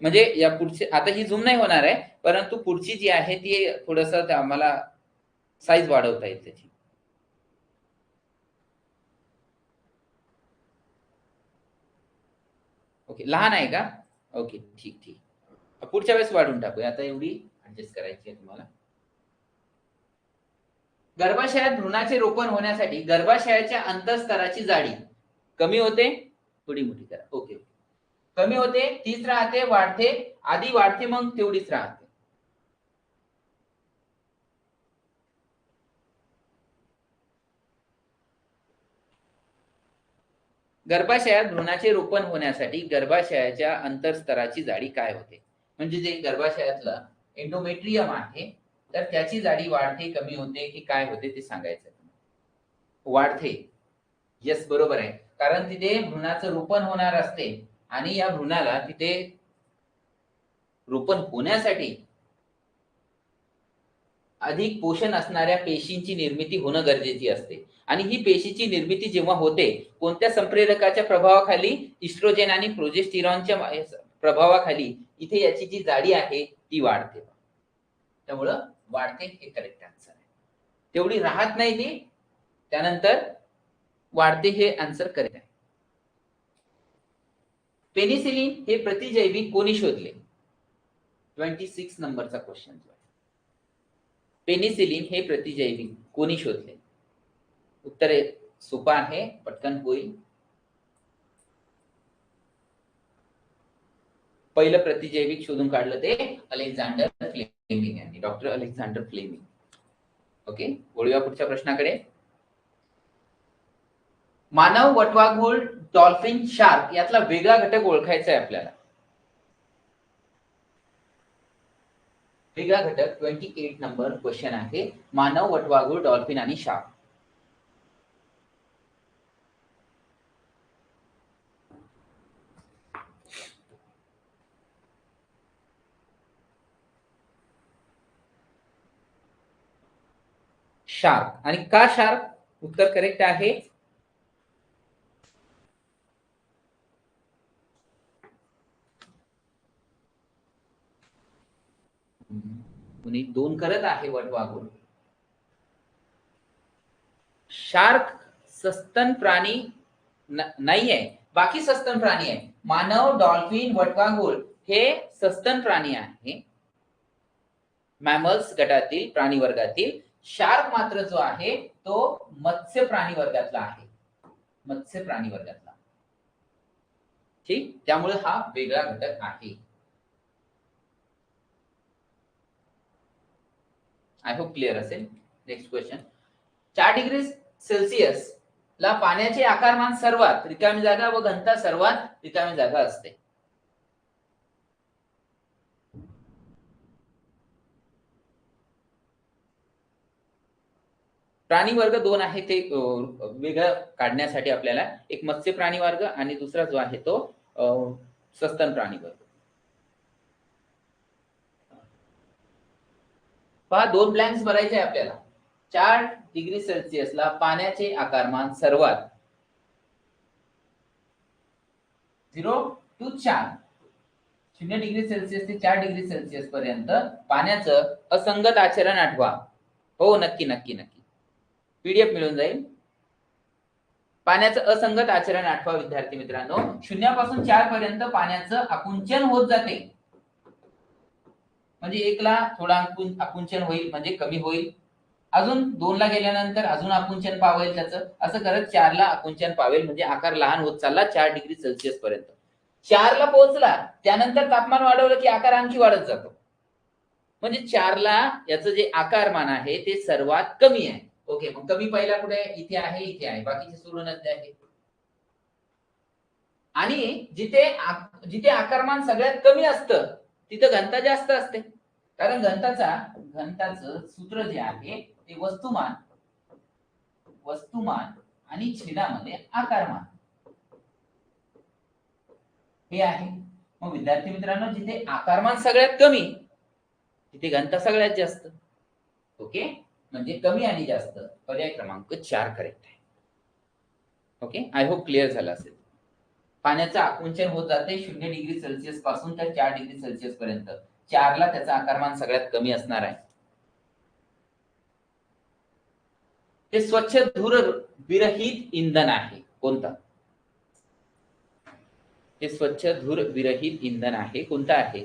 म्हणजे या पुढची आता ही झूम नाही होणार आहे, परंतु पुढची जी आहे ती थोडस आम्हाला साईज वाढवता येईल त्याची. ओके, लहान आहे का? ओके, ठीक ठीक. पुढच्या वेळेस वाढून टाकूया, आता एवढी ऍडजस्ट करायची आहे तुम्हाला. गर्भाशयात भ्रूणाचे रोपण होण्यासाठी गर्भाशयाच्या अंतःस्तराची जाडी कमी होते, थोडी मोठी करा. ओके. कमी होते, तीच राहते, वाढते, आधी वाढते मग तेवढीच राहते. गर्भाशयात भ्रूणाचे रोपण होण्यासाठी गर्भाशयाच्या अंतरस्तराची जाडी काय होते? म्हणजे जे गर्भाशयातलं एंडोमेट्रियम आहे तर त्याची जाडी वाढते, कमी होते की काय होते ते सांगायचं. वाढते. येस, बरोबर आहे. कारण तिथे भ्रूणाचं रोपण होणार असते आणि या भ्रूणाला तिथे रोपण होण्यासाठी अधिक पोषण असणाऱ्या पेशींची निर्मिती होणं गरजेची असते आणि ही पेशीची निर्मिती जेव्हा होते कोणत्या संप्रेरकाच्या प्रभावाखाली? इस्ट्रोजेन आणि प्रोजेस्टिरॉनच्या प्रभावाखाली इथे याची जी जाडी आहे ती वाढते. त्यामुळं वाढते हे करेक्ट आन्सर आहे. तेवढी राहत नाही ती, त्यानंतर वाढते हे आन्सर करेक्ट आहे. पेनिसिलिन हे प्रतिजैविक कोणी शोधले? 26 नंबरचा क्वेश्चन. पेनिसिलिन हे प्रतिजैविक कोणी शोधले? उत्तर सोपं आहे, पटकन होईल. पहिलं प्रतिजैविक शोधून काढलं ते अलेक्झांडर फ्लेमिंग यांनी, डॉक्टर अलेक्झांडर फ्लेमिंग. ओके, वळूया पुढच्या प्रश्नाकडे. मानव, वटवाघूळ, डॉल्फिन, शार्क यातला वेगळा घटक ओळखायचा आहे आपल्याला. वेगळा घटक 28 नंबर क्वेश्चन आहे. मानव, वटवाघूळ, डॉल्फिन आणि शार्क. शार्क. आणि का शार्क? उत्तर करेक्ट आहे. कुणी दोन करत आहे वटवाघूळ. शार्क सस्तन प्राणी नाही आहे, बाकी सस्तन प्राणी आहे. मानव, डॉल्फिन, वटवाघूळ हे सस्तन प्राणी आहे, मॅमल्स गटातील, प्राणी वर्गातील. शार्क मात्र जो आहे तो मत्स्य प्राणी वर्गातला आहे, मत्स्य प्राणी वर्गातला. ठीक, त्यामुळे हा वेगळा घटक आहे. आय होप क्लिअर असेल. Next question. 4 डिग्री सेल्सिअस ला पाण्याचे आकारमान सर्वात रिकामी जागा व घनता सर्वात रिकामी जागा असते. प्राणी वर्ग दोन आहे ते वेगळं काढण्यासाठी आपल्याला, एक मत्स्य प्राणी वर्ग आणि दुसरा जो आहे तो सस्तन प्राणी वर्ग. पहा, दोन ब्लँक्स भरायचे आहे आपल्याला. 4 डिग्री सेल्सिअसला पाण्याचे आकारमान सर्वात 0 to 4, 0 डिग्री सेल्सिअस ते 4 डिग्री सेल्सिअस पर्यंत पाण्याचं असंगत आचरण आठवा. हो, नक्की नक्की नक्की, पीडीएफ मिळून जाईल. पाण्याचं असंगत आचरण आठवा विद्यार्थी मित्रांनो. 0 पासून 4 पर्यंत पाण्याचं आकुंचन होत जाते, म्हणजे 1 ला थोडा आकुंचन होईल म्हणजे कमी होईल, अजून 2 ला गेल्यानंतर अजून आकुंचन पावेल त्याचं, असं करत 4 ला आकुंचन पावेल, म्हणजे आकार लहान होत चालला 4 डिग्री सेल्सिअस पर्यंत. 4 ला पोहोचला त्यानंतर तापमान वाढवलं की आकार आणखी वाढत जातो, म्हणजे 4 ला याचं जे आकारमान आहे ते सर्वात कमी आहे. ओके, मग कमी पहिला कुठे आहे? इथे आहे, इथे आहे, बाकीचे सोडूनच आहे. आणि जिथे जिथे आकारमान सगळ्यात कमी असतं तिथं घनता जास्त असते, कारण घनताचं सूत्र जे आहे ते वस्तुमान आणि छेदामध्ये आकारमान हे आहे. मग विद्यार्थी मित्रांनो, जिथे आकारमान सगळ्यात कमी तिथे घनता सगळ्यात जास्त. ओके, म्हणजे कमी आणि जास्त, पर्याय क्रमांक 4 करेक्ट आहे. ओके, आय होप क्लिअर झालं असेल. पाण्याचं आकुंचन होत जाते 0 डिग्री सेल्सिअस पासून तर 4 डिग्री सेल्सिअस पर्यंत. 4 ला त्याचा आकारमान सगळ्यात कमी असणार आहे. ते स्वच्छ धूर विरहित इंधन आहे. कोणतं? ते स्वच्छ धूर विरहित इंधन आहे, कोणतं आहे?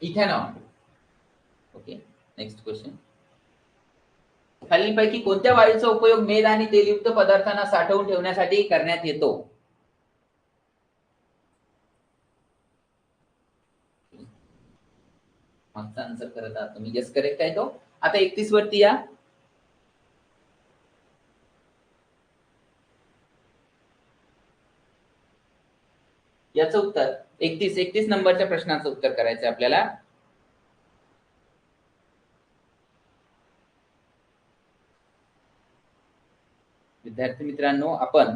इथेनॉल. Okay, next question. खालीलपैकी कोणत्या वायूचा उपयोग मेद आणि तेलयुक्त पदार्थांना साठवून ठेवण्यासाठी करण्यात येतो? मागचा आन्सर करत आहात तुम्ही. गेस करेक्ट आहे तो. आता 31 वरती या. याचं उत्तर 31 नंबरच्या प्रश्नाचं उत्तर करायचं आपल्याला. विद्यार्थी मित्रांनो, आपण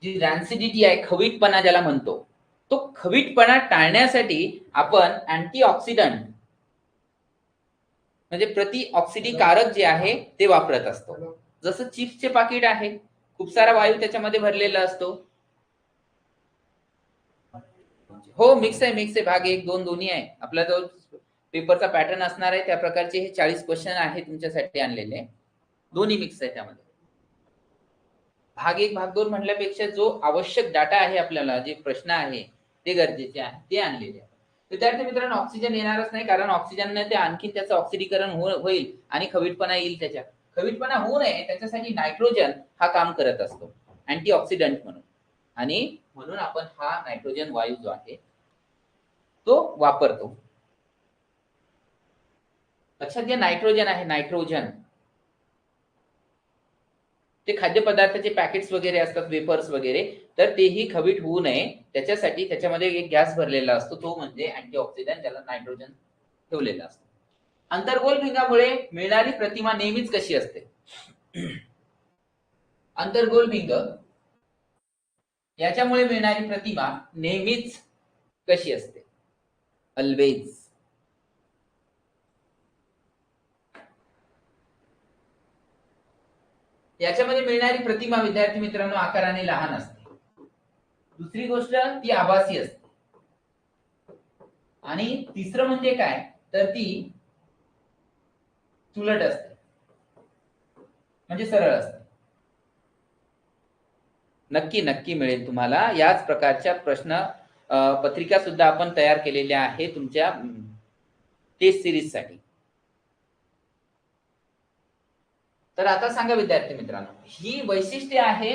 जी रॅन्सिडिटी आहे, खवीटपणा ज्याला म्हणतो, तो खवीटपणा टाळण्यासाठी आपण अँटीऑक्सिडंट म्हणजे प्रतिऑक्सिडीकारक जे आहे ते वापरत असतो. जसं चिप्सचे पाकिट आहे, खूप सारा वायू त्याच्यामध्ये भरलेला असतो. हो, मिक्स आहे. भाग 1, 2 दोन्ही आहे. आपला जो पेपरचा पॅटर्न असणार आहे त्या प्रकारचे हे 40 क्वेश्चन आहे तुमच्यासाठी आणलेले. दोन्ही मिक्स आहे त्यामध्ये. भाग 1 भाग 2 म्हटल्यापेक्षा जो आवश्यक डाटा आहे आपल्याला, जे प्रश्न आहे ते गरजेचे आहे ते आणलेले आहे. विद्यार्थी मित्रांनो, ऑक्सिजन येणारच नाही, कारण ऑक्सिजनने ते आणखी त्याचं ऑक्सिडीकरण होईल आणि खवीटपणा येईल. त्याच्या खवीटपणा होऊ नये त्याच्यासाठी नायट्रोजन हा काम करत असतो अँटीऑक्सिडंट म्हणून, आणि म्हणून आपण हा नायट्रोजन वायू जो आहे तो वापरतो. लक्षात घ्या, नायट्रोजन आहे, नायट्रोजन ते खाद्यपदार्थाचे पॅकेट्स वगैरे असतात, वेपर्स वगैरे, तर तेही खवीट होऊ नये त्याच्यासाठी त्याच्यामध्ये एक गॅस भरलेला असतो, तो म्हणजे अँटीऑक्सिडंट, त्याला नायट्रोजन ठेवलेला असतो. अंतर्गोल भिंगामुळे मिळणारी प्रतिमा नेहमीच कशी असते? अंतर्गोल भिंग याच्यामुळे मिळणारी प्रतिमा नेहमीच कशी असते? ऑलवेज. याच्यामध्ये मिळणारी प्रतिमा विद्यार्थी मित्रांनो आकाराने लहान असते. दुसरी गोष्ट, ती आभासी असते. आणि तिसरं म्हणजे काय, तर ती सुलट असते, म्हणजे सरळ असते. नक्की नक्की मिळेल तुम्हाला. याच प्रकारच्या प्रश्न पत्रिका सुद्धा आपण तयार केलेल्या आहे तुमच्या टेस्ट सिरीज साठी. तर आता सांगा विद्यार्थी मित्रांनो, ही वैशिष्ट्ये आहे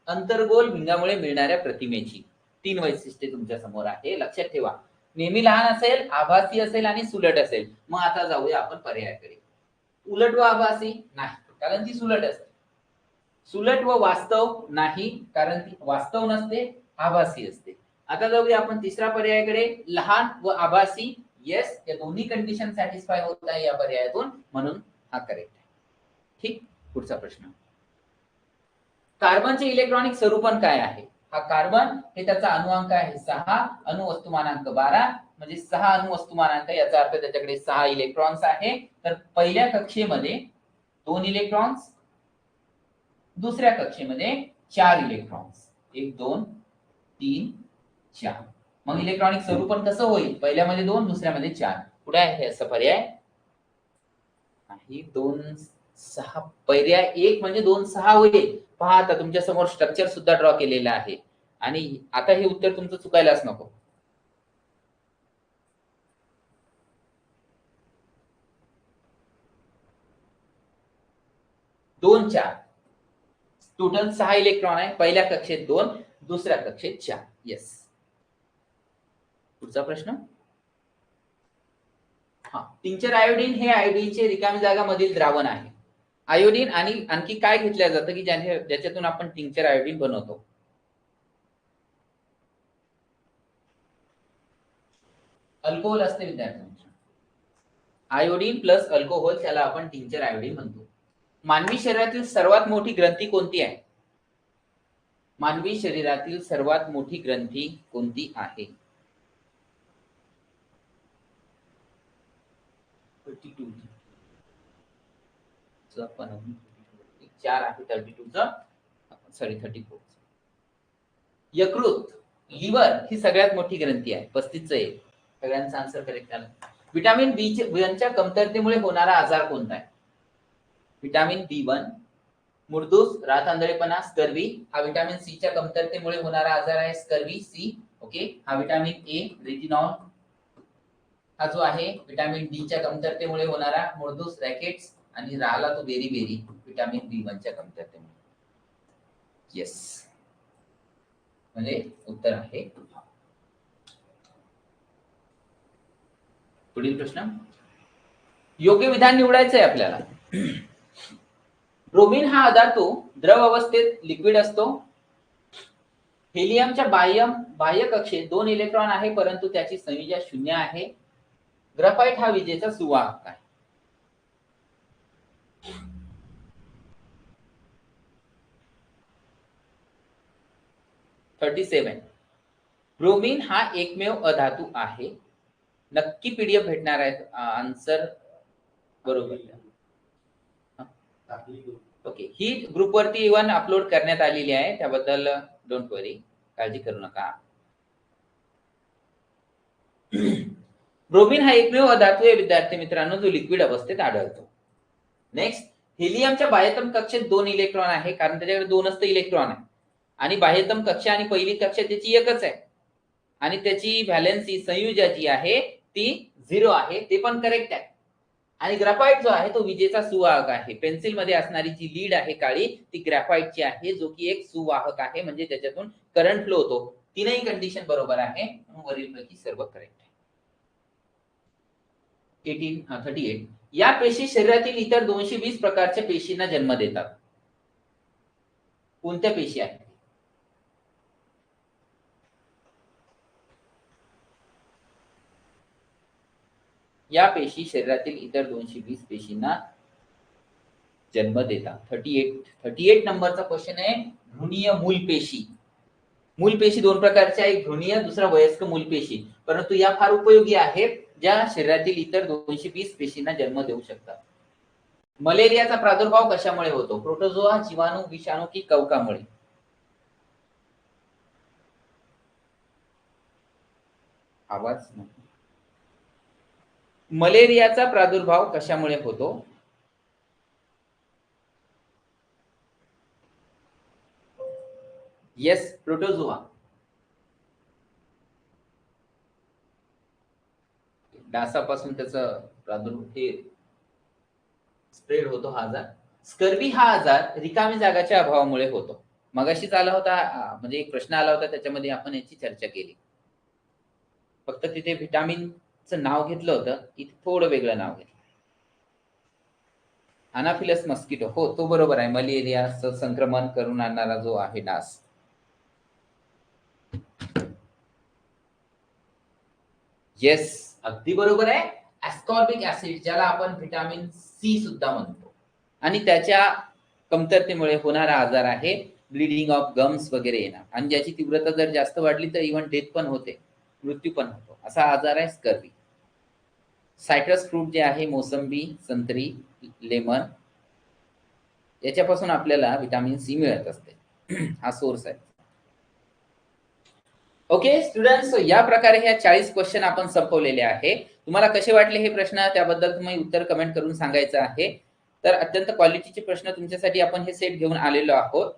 अंतर्गोल भिंगामुळे मिळणाऱ्या प्रतिमेची. 3 वैशिष्ट्ये तुमच्या समोर आहे, लक्षात ठेवा. नेहमी लहान असेल, आभासी असेल आणि सुलट असेल. मग आता जाऊया आपण पर्यायाकडे. उलट व आभासी नाही, कारण ती सुलट असते. सुलट व वास्तव नाही, कारण ती वास्तव नसते, आभासी असते. आता जाऊया आपण तिसऱ्या पर्यायाकडे. लहान व आभासी, येस, या दोन्ही कंडिशन सॅटिस्फाय होत आहे या पर्यायातून, म्हणून हा करेक्ट आहे. ठीक. पुढचा प्रश्न, कार्बनचे इलेक्ट्रॉनिक स्वरूपण काय आहे? हा कार्बन हे त्याचा अणुअंक आहे 6, अणुवस्तुमानांक 12, म्हणजे 6 अणुवस्तुमानांक, याचा अर्थ त्याच्याकडे 6 इलेक्ट्रॉन्स आहे. तर पहिल्या कक्षेमध्ये 2 इलेक्ट्रॉन्स, दुसऱ्या कक्षेमध्ये 4 इलेक्ट्रॉन्स, 1 2 3 4. मग इलेक्ट्रॉनिक स्वरूपण कसं होईल? पहिल्यामध्ये 2, दुसऱ्यामध्ये 4. पुढे आहे असं पर्याय नाही. 2 6 पर्याय 1 म्हणजे 2 6 होईल. पहा, आता तुमच्या समोर स्ट्रक्चर सुद्धा ड्रॉ केलेलं आहे, आणि आता हे उत्तर तुमचं चुकायलाच नको. दोन 4, टोटल 6 इलेक्ट्रॉन आहे. पहिल्या कक्षेत 2, दुसऱ्या कक्षेत 4. येस. पुढचा प्रश्न, हा, टिंचर आयोडीन हे आयोडीनचे रिकामी जागा मधील द्रावण आहे. आयोडीन आणि आणखी काय घेतलं जातं की ज्याच्यातून आपण टिंचर आयोडीन बनवतो? अल्कोहोल असते विद्यार्थ्यांना. आयोडीन प्लस अल्कोहोल, त्याला आपण टिंचर आयोडीन म्हणतो. मानवी शरीरातील सर्वात मोठी ग्रंथी कोणती आहे? मानवी शरीरातील सर्वात मोठी ग्रंथी कोणती आहे? 32. 4 आहे 32 चा, सॉरी 34. यकृत, लिव्हर ही सगळ्यात मोठी ग्रंथी आहे. 35 चं एक. सगळ्यांचा आन्सर करेक्ट आला. विटामिन B1च्या कमतरतेमुळे होणारा आजार कोणता आहे? विटामिन B1, मुरदूस, रातआंधळेपणा, स्कर्वी. हा विटामिन सी च्या कमतरतेमुळे होणारा आजार आहे, स्कर्वी सी. ओके. हा विटामिन ए, रेटिनॉल. हा जो आहे विटामिन डी च्या कमतरतेमुळे होणारा मूळदोष रॅकेट्स, आणि राहिला तो बेरी बेरी विटामिन बी1 च्या कमतरतेमुळे. येस, म्हणजे उत्तर आहे. पुढील प्रश्न, योग्य विधान निवडायचं आहे आपल्याला. ब्रोमीन हा पदार्थ द्रव अवस्थेत लिक्विड असतो. हेलियमच्या बाह्य कक्षेत 2 इलेक्ट्रॉन आहे, परंतु त्याची संयुजा 0 आहे. ग्राफाइट हा विजेचा सुवाहक आहे. ब्रोमीन हा एकमेव अधातू आहे. नक्की पीडीएफ भेटणार आहे. आन्सर बरोबर. ओके, ही ग्रुपवरती इव्हन अपलोड करण्यात आलेली आहे, त्याबद्दल डोंट वरी, काळजी करू नका. ब्रोमीन हा एकमेव अधातू आहे विद्यार्थी मित्रांनो, जो लिक्विड अवस्थेत आढळतो. नेक्स्ट, हेलियमच्या बाह्यतम कक्षेत 2 इलेक्ट्रॉन आहे, कारण त्याच्याकडे 2च इलेक्ट्रॉन आहे, आणि बाह्यतम कक्षा आणि पहिली कक्षा त्याची एकच आहे, आणि त्याची व्हॅलेन्सी संयुजा जी आहे ती 0 आहे, ते पण करेक्ट आहे. आणि ग्राफाइट जो आहे तो विजेचा सुवाहक आहे. पेन्सिल मध्ये असणारी जी लीड आहे काळी, ती ग्राफाइटची आहे, जो की एक सुवाहक आहे, म्हणजे त्याच्यातून करंट फ्लो होतो. तीनही कंडिशन बरोबर आहे, वरीलपैकी सर्व करेक्ट आहे. 38. या पेशी शरीरातील इतर 220 प्रकारच्या पेशींना जन्म देतात. कोणत्या पेशी आहेत? या पेशी शरीरातील इतर 220 पेशींना जन्म देतात. 38 नंबरचा क्वेश्चन आहे. भ्रूणीय मूलपेशी. मूलपेशी 2 प्रकारच्या, एक भ्रूणीय, दुसरा वयस्क मूलपेशी. परंतु या फार उपयोगी आहेत, ज्या शरीरातील इतर 220 पेशींना जन्म देऊ शकतात. मलेरियाचा प्रादुर्भाव कशामुळे होतो? प्रोटोझोआ, जीवाणू, विषाणू की कवकामुळे? आवाज नाही. मलेरियाचा प्रादुर्भाव कशामुळे होतो? Yes, protozoa. डासापासून त्याचा प्रादुर्भाव हे स्प्रेड होतो हा आजार. स्कर्वी हा आजार रिकामी जागाच्या अभावामुळे होतो. मगाशीच आला होता, म्हणजे एक प्रश्न आला होता, त्याच्यामध्ये आपण याची चर्चा केली. फक्त तिथे व्हिटॅमिनचं नाव घेतलं होतं, इथे थोडं वेगळं नाव घेतलं. अनाफिलस मस्किटो, हो तो बरोबर आहे. मलेरियाचं संक्रमण करून आणणारा जो आहे डास. येस, अगदी बरोबर आहे. ऍस्कॉर्बिक ऍसिड, ज्याला आपण व्हिटॅमिन सी सुद्धा म्हणतो, आणि त्याच्या कमतरतेमुळे होणारा आजार आहे ब्लिडिंग ऑफ गम्स वगैरे येणार, आणि ज्याची तीव्रता जर जास्त वाढली तर इव्हन डेथ पण होते, मृत्यू पण होतो, असा आजार आहे स्कर्वी. सायट्रस फ्रूट जे आहे, मोसंबी, संत्री, लेमन, याच्यापासून आपल्याला व्हिटॅमिन सी मिळत असते. हा सोर्स आहे. ओके स्टुडंट्स, या प्रकारे ह्या 40 क्वेश्चन आपण संपवलेले आहे. तुम्हाला कसे वाटले हे प्रश्न, त्याबद्दल तुम्ही उत्तर कमेंट करून सांगायचं आहे. तर अत्यंत क्वालिटीचे प्रश्न तुमच्यासाठी आपण हे सेट घेऊन आलेलो आहोत.